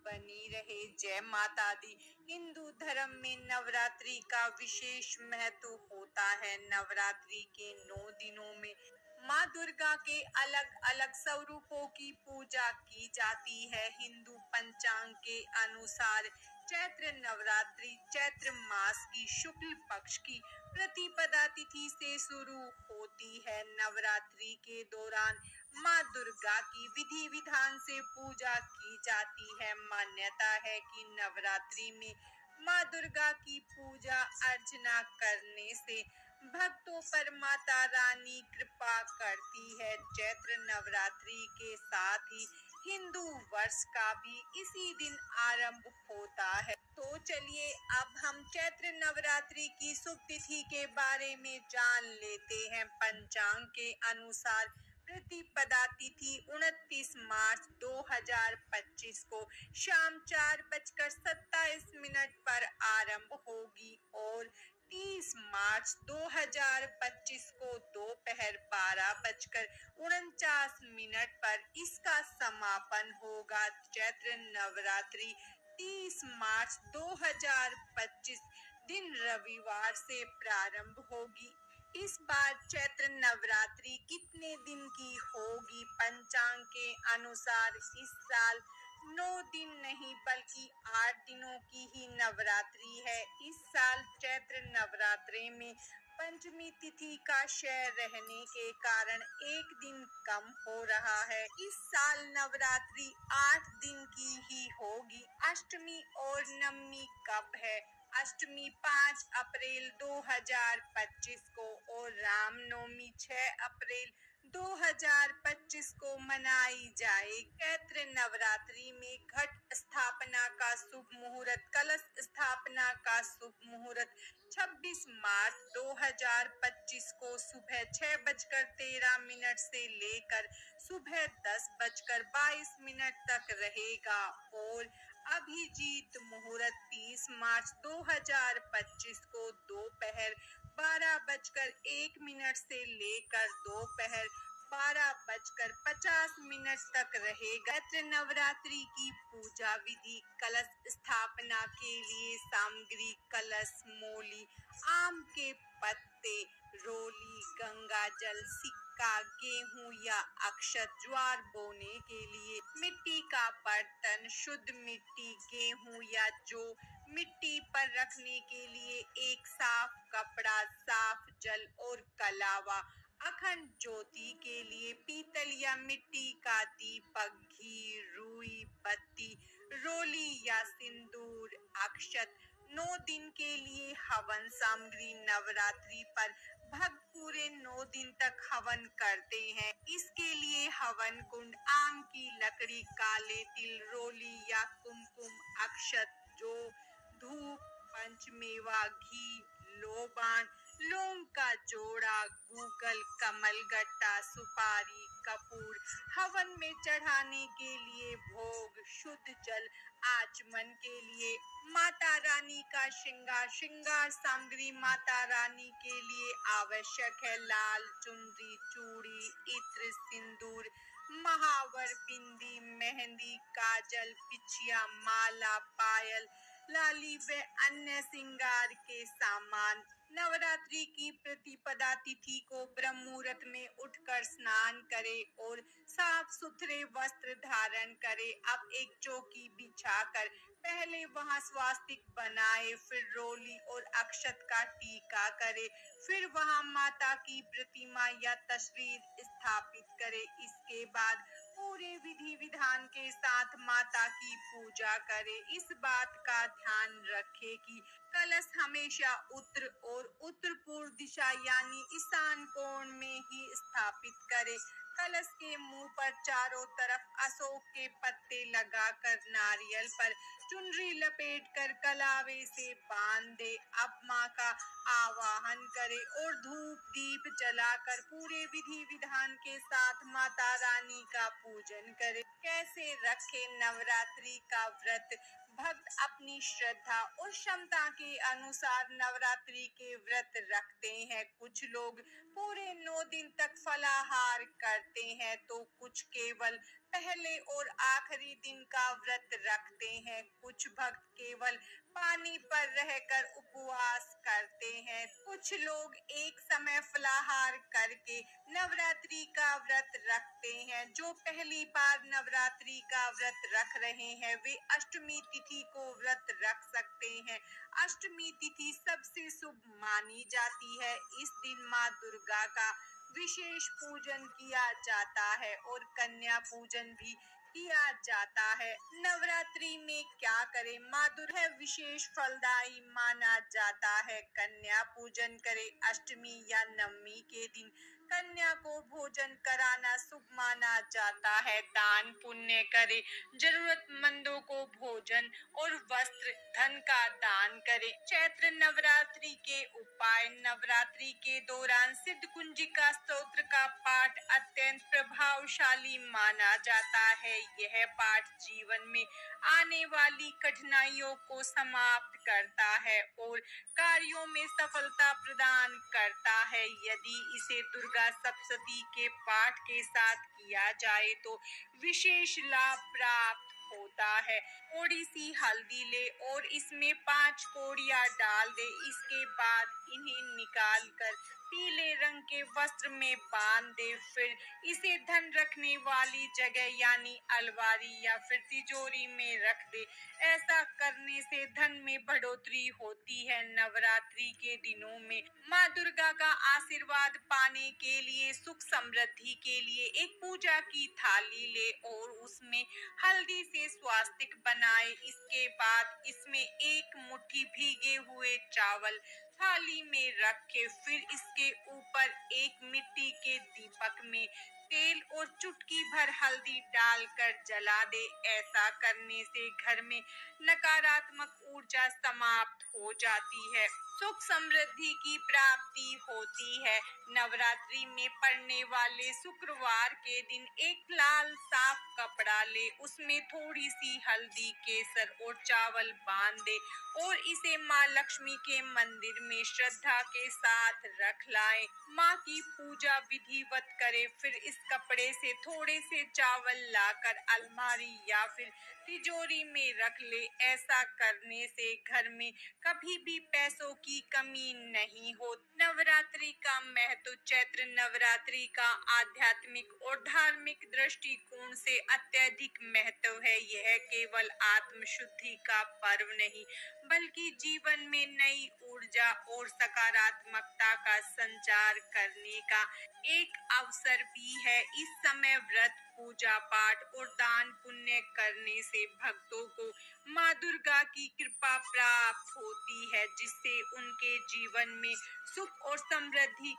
बनी रहे। जय माता दी। हिंदू धर्म में नवरात्रि का विशेष महत्व होता है। नवरात्रि के 9 दिनों में माँ दुर्गा के अलग अलग स्वरूपों की पूजा की जाती है। हिंदू पंचांग के अनुसार चैत्र नवरात्रि चैत्र मास की शुक्ल पक्ष की प्रतिपदा तिथि से शुरू होती है। नवरात्रि के दौरान माँ दुर्गा की विधि विधान से पूजा की जाती है। मान्यता है कि नवरात्रि में माँ दुर्गा की पूजा अर्चना करने से भक्तों पर माता रानी कृपा करती है। चैत्र नवरात्रि के साथ ही हिंदू वर्ष का भी इसी दिन आरंभ होता है। तो चलिए अब हम चैत्र नवरात्रि की शुभ तिथि के बारे में जान लेते हैं। पंचांग के अनुसार प्रतिपदा तिथि 29 मार्च 2025 को शाम 4:27 पर आरंभ होगी और 30 मार्च 2025 को दोपहर 12:49 पर इसका समापन होगा। चैत्र नवरात्रि 30 मार्च 2025 दिन रविवार से प्रारंभ होगी। इस बार चैत्र नवरात्रि कितने दिन की होगी? पंचांग के अनुसार इस साल 9 दिन नहीं बल्कि 8 दिनों की ही नवरात्रि है। इस साल चैत्र नवरात्रि में पंचमी तिथि का क्षय रहने के कारण एक दिन कम हो रहा है। इस साल नवरात्रि 8 दिन की ही होगी। अष्टमी और नवमी कब है? अष्टमी 5 अप्रैल 2025 को और रामनवमी 6 अप्रैल 2025 को मनाई जाएगी। चैत्र नवरात्रि में घट स्थापना का शुभ मुहूर्त, कलश स्थापना का शुभ मुहूर्त 26 मार्च 2025 को सुबह 6:13 से लेकर सुबह 10:22 तक रहेगा और अभिजीत मुहूर्त 30 मार्च 2025 को दोपहर 12:01 से लेकर दोपहर 12:50 तक रहेगा। चैत्र नवरात्रि की पूजा विधि। कलश स्थापना के लिए सामग्री कलश, मोली, आम के पत्ते, रोली, गंगा जल, सिक्का, गेहूं या अक्षत, ज्वार बोने के लिए मिट्टी का बर्तन, शुद्ध मिट्टी, गेहूं या जौ, मिट्टी पर रखने के लिए एक साफ कपड़ा, साफ जल और कलावा, अखंड ज्योति के लिए पीतल या मिट्टी का दीपक, घी, रुई, बत्ती, रोली या सिंदूर, अक्षत। 9 दिन के लिए हवन सामग्री। नवरात्रि पर भक्त पूरे 9 दिन तक हवन करते हैं। इसके लिए हवन कुंड आम की लकड़ी, काले तिल, रोली या कुमकुम, अक्षत, जौ, धूप, पंचमेवा, घी, लोबान, लौंग का जोड़ा, गूगल, कमलगट्टा, सुपारी, कपूर। हवन में चढ़ाने के लिए भोग, शुद्ध जल, आचमन के लिए माता रानी का श्रृंगार। श्रृंगार सामग्री माता रानी के लिए आवश्यक है। लाल चुनरी, चूड़ी, इत्र, सिंदूर, महावर, बिंदी, मेहंदी, काजल, बिछिया, माला, पायल, लाली व अन्य श्रृंगार के सामान। नवरात्रि की प्रतिपदा तिथि को ब्रह्म मुहूर्त में उठकर स्नान करें और साफ सुथरे वस्त्र धारण करें। अब एक चौकी बिछाकर पहले वहां स्वास्तिक बनाए, फिर रोली और अक्षत का टीका करे, फिर वहां माता की प्रतिमा या तस्वीर स्थापित करे। इसके बाद पूरे विधि विधान के साथ माता की पूजा करे। इस बात का ध्यान रखे कि कलश हमेशा उत्तर और उत्तर पूर्व दिशा यानी ईशान कोण में ही स्थापित करे। कलश के मुंह पर चारों तरफ अशोक के पत्ते लगाकर नारियल पर चुनरी लपेटकर कलावे से बांध दे। अब माँ का आवाहन करे और धूप दीप जलाकर पूरे विधि विधान के साथ माता रानी का पूजन करे। कैसे रखे नवरात्रि का व्रत? भक्त अपनी श्रद्धा और क्षमता के अनुसार नवरात्रि के व्रत रखते हैं। कुछ लोग पूरे 9 दिन तक फलाहार करते हैं तो कुछ केवल पहले और आखिरी दिन का व्रत रखते हैं। कुछ भक्त केवल पानी पर रहकर उपवास करते हैं। कुछ लोग एक समय फलाहार करके नवरात्रि का व्रत रखते हैं। जो पहली बार नवरात्रि का व्रत रख रहे हैं वे अष्टमी तिथि को व्रत रख सकते हैं। अष्टमी तिथि सबसे शुभ मानी जाती है। इस दिन माँ दुर्गा का विशेष पूजन किया जाता है और कन्या पूजन भी किया जाता है। नवरात्रि में क्या करें? माँ दुर्गा विशेष फलदायी माना जाता है। कन्या पूजन करें। अष्टमी या नवमी के दिन कन्या को भोजन कराना शुभ माना जाता है। दान पुण्य करें। जरूरतमंदों को भोजन और वस्त्र धन का दान करें। चैत्र नवरात्रि के उपाय। नवरात्रि के दौरान सिद्ध कुंजिका स्तोत्र का पाठ अत्यंत प्रभावशाली माना जाता है। यह पाठ जीवन में आने वाली कठिनाइयों को समाप्त करता है और कार्यों में सफलता प्रदान करता है। यदि इसे दुर्गा सप्तशती के पाठ के साथ किया जाए तो विशेष लाभ प्राप्त होता है। थोड़ी सी हल्दी ले और इसमें 5 कौड़ियाँ डाल दे। इसके बाद इन्हें निकाल कर पीले रंग के वस्त्र में बांध दे। फिर इसे धन रखने वाली जगह यानी अलमारी या फिर तिजोरी में रख दे। ऐसा करने से धन में बढ़ोतरी होती है। नवरात्रि के दिनों में माँ दुर्गा का आशीर्वाद पाने के लिए, सुख समृद्धि के लिए एक पूजा की थाली ले और उसमें हल्दी से स्वास्तिक बनाए। इसके बाद इसमें एक मुट्ठी भीगे हुए चावल थाली में रखे। फिर इसके ऊपर एक मिट्टी के दीपक में तेल और चुटकी भर हल्दी डालकर जला दे। ऐसा करने से घर में नकारात्मक ऊर्जा समाप्त हो जाती है, सुख समृद्धि की प्राप्ति होती है। नवरात्रि में पड़ने वाले शुक्रवार के दिन एक लाल साफ कपड़ा ले, उसमें थोड़ी सी हल्दी, केसर और चावल बांध दे और इसे माँ लक्ष्मी के मंदिर में श्रद्धा के साथ रख लाए। माँ की पूजा विधिवत करे। फिर इस कपड़े से थोड़े से चावल लाकर अलमारी या फिर तिजोरी में रख ले। ऐसा करने से घर में कभी भी पैसों की कमी नहीं हो। नवरात्रि का महत्व। चैत्र नवरात्रि का आध्यात्मिक और धार्मिक दृष्टिकोण से अत्यधिक महत्व है। यह केवल आत्म शुद्धि का पर्व नहीं बल्कि जीवन में नई ऊर्जा और सकारात्मकता का संचार करने का एक अवसर भी है। इस समय व्रत, पूजा पाठ और दान पुण्य करने से भक्तों को माँ दुर्गा की कृपा प्राप्त होती है, जिससे उनके जीवन में सुख और समृद्धि